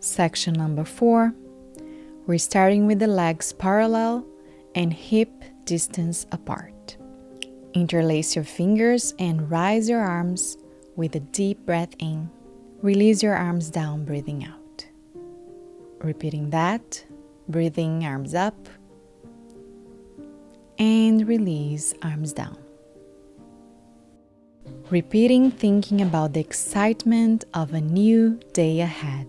Section number 4. We're starting with the legs parallel and hip distance apart. Interlace your fingers and rise your arms with a deep breath in. Release your arms down, breathing out. Repeating that, breathing arms up and release arms down. Repeating, thinking about the excitement of a new day ahead.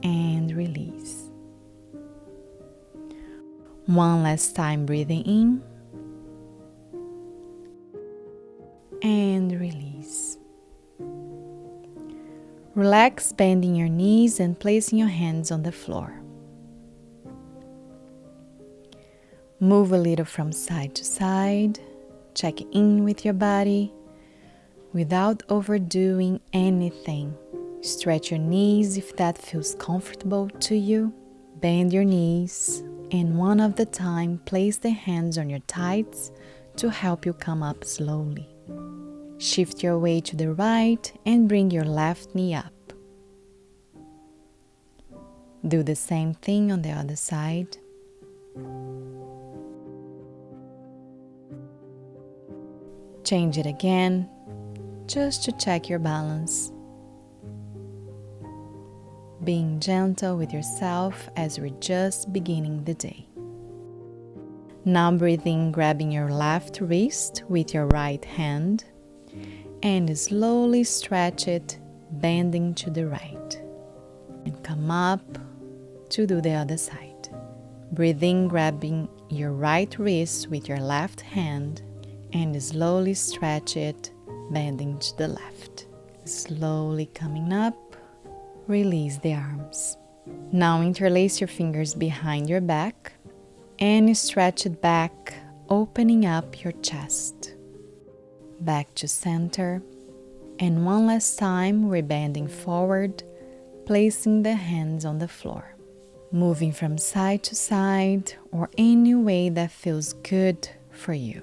And release. One last time, breathing in and release. Relax, bending your knees and placing your hands on the floor. Move a little from side to side. Check in with your body without overdoing anything. Stretch your knees if that feels comfortable to you. Bend your knees and one at a time place the hands on your thighs to help you come up slowly. Shift your weight to the right and bring your left knee up. Do the same thing on the other side. Change it again, just to check your balance. Being gentle with yourself as we're just beginning the day. Now breathe in, grabbing your left wrist with your right hand and slowly stretch it, bending to the right. And come up to do the other side. Breathe in, grabbing your right wrist with your left hand and slowly stretch it, bending to the left. Slowly coming up, release the arms. Now interlace your fingers behind your back and stretch it back, opening up your chest. Back to center. And one last time, we're bending forward, placing the hands on the floor. Moving from side to side or any way that feels good for you.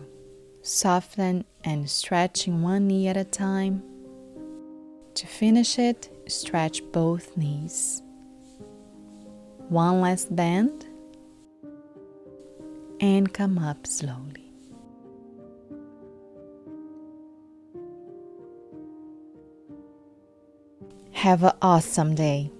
Soften and stretching one knee at a time. To finish it, stretch both knees. One last bend and come up slowly. Have an awesome day.